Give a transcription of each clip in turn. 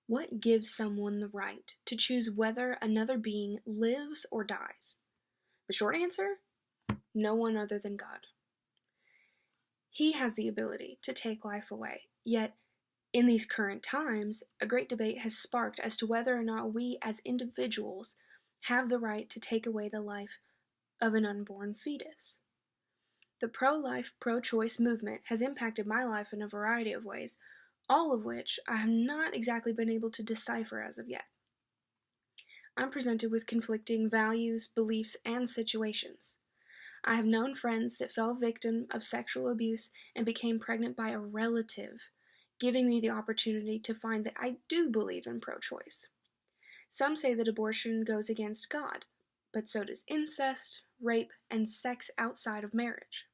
What gives someone the right to choose whether another being lives or dies? The short answer? No one other than God. He has the ability to take life away, yet in these current times, a great debate has sparked as to whether or not we as individuals have the right to take away the life of an unborn fetus. The pro-life, pro-choice movement has impacted my life in a variety of ways, all of which I have not exactly been able to decipher as of yet. I'm presented with conflicting values, beliefs, and situations. I have known friends that fell victim of sexual abuse and became pregnant by a relative, giving me the opportunity to find that I do believe in pro-choice. Some say that abortion goes against God, but so does incest, rape, and sex outside of marriage.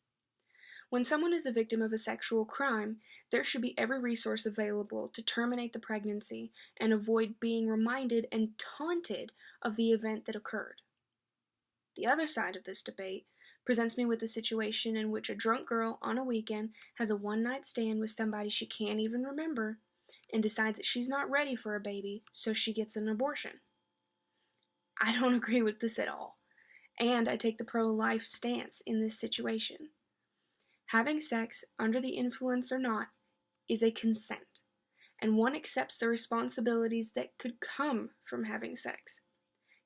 When someone is a victim of a sexual crime, there should be every resource available to terminate the pregnancy and avoid being reminded and taunted of the event that occurred. The other side of this debate presents me with a situation in which a drunk girl on a weekend has a one-night stand with somebody she can't even remember and decides that she's not ready for a baby, so she gets an abortion. I don't agree with this at all, and I take the pro-life stance in this situation. Having sex, under the influence or not, is a consent, and one accepts the responsibilities that could come from having sex.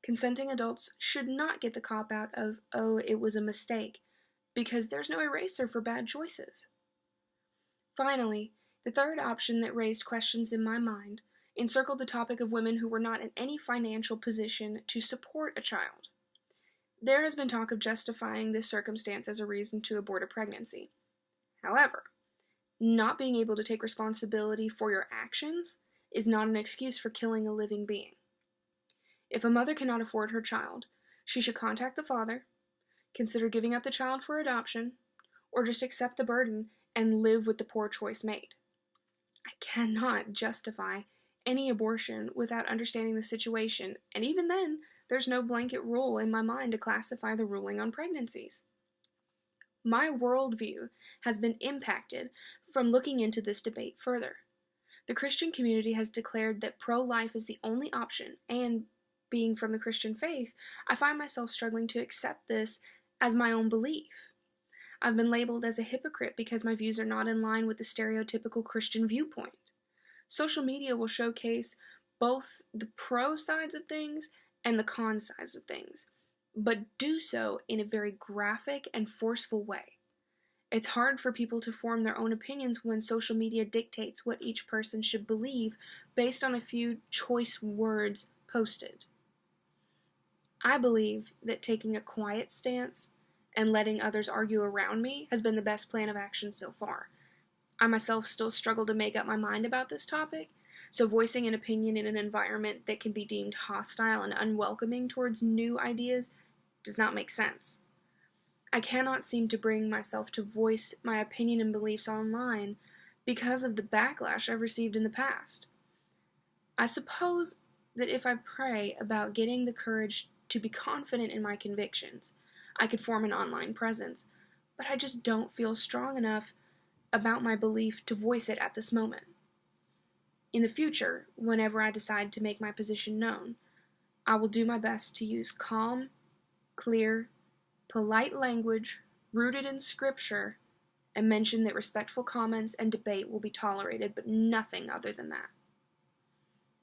Consenting adults should not get the cop-out of, oh, it was a mistake, because there's no eraser for bad choices. Finally, the third option that raised questions in my mind encircled the topic of women who were not in any financial position to support a child. There has been talk of justifying this circumstance as a reason to abort a pregnancy. However, not being able to take responsibility for your actions is not an excuse for killing a living being. If a mother cannot afford her child, she should contact the father, consider giving up the child for adoption, or just accept the burden and live with the poor choice made. I cannot justify any abortion without understanding the situation, and even then, there's no blanket rule in my mind to classify the ruling on pregnancies. My worldview has been impacted from looking into this debate further. The Christian community has declared that pro-life is the only option, and being from the Christian faith, I find myself struggling to accept this as my own belief. I've been labeled as a hypocrite because my views are not in line with the stereotypical Christian viewpoint. Social media will showcase both the pro sides of things and the con sides of things, but do so in a very graphic and forceful way. It's hard for people to form their own opinions when social media dictates what each person should believe based on a few choice words posted. I believe that taking a quiet stance and letting others argue around me has been the best plan of action so far. I myself still struggle to make up my mind about this topic, so voicing an opinion in an environment that can be deemed hostile and unwelcoming towards new ideas does not make sense. I cannot seem to bring myself to voice my opinion and beliefs online because of the backlash I've received in the past. I suppose that if I pray about getting the courage to be confident in my convictions, I could form an online presence, but I just don't feel strong enough about my belief to voice it at this moment. In the future, whenever I decide to make my position known, I will do my best to use calm, clear, polite language rooted in scripture and mention that respectful comments and debate will be tolerated, but nothing other than that.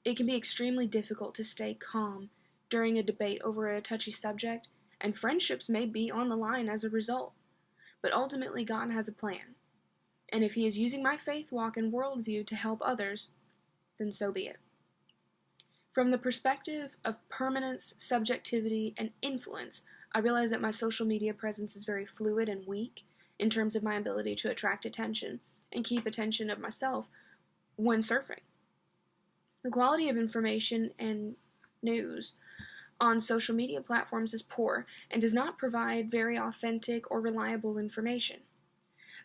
It can be extremely difficult to stay calm during a debate over a touchy subject, and friendships may be on the line as a result. But ultimately, God has a plan, and if He is using my faith walk and worldview to help others, then so be it. From the perspective of permanence, subjectivity, and influence, I realize that my social media presence is very fluid and weak in terms of my ability to attract attention and keep attention of myself when surfing. The quality of information and news on social media platforms is poor and does not provide very authentic or reliable information.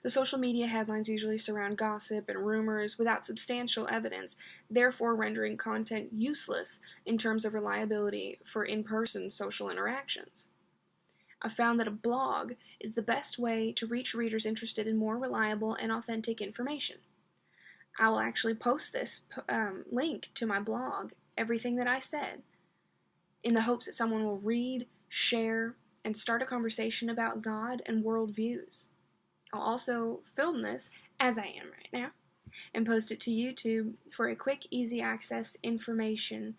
The social media headlines usually surround gossip and rumors without substantial evidence, therefore rendering content useless in terms of reliability for in-person social interactions. I've found that a blog is the best way to reach readers interested in more reliable and authentic information. I will actually post this link to my blog, everything that I said, in the hopes that someone will read, share, and start a conversation about God and worldviews. I'll also film this, as I am right now, and post it to YouTube for a quick, easy access information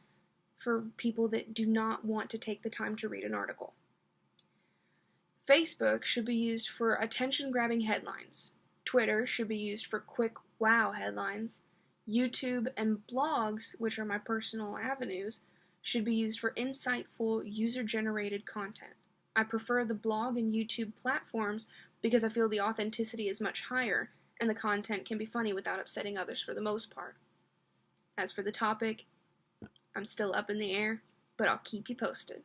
for people that do not want to take the time to read an article. Facebook should be used for attention-grabbing headlines. Twitter should be used for quick wow headlines. YouTube and blogs, which are my personal avenues, should be used for insightful, user-generated content. I prefer the blog and YouTube platforms because I feel the authenticity is much higher and the content can be funny without upsetting others for the most part. As for the topic, I'm still up in the air, but I'll keep you posted.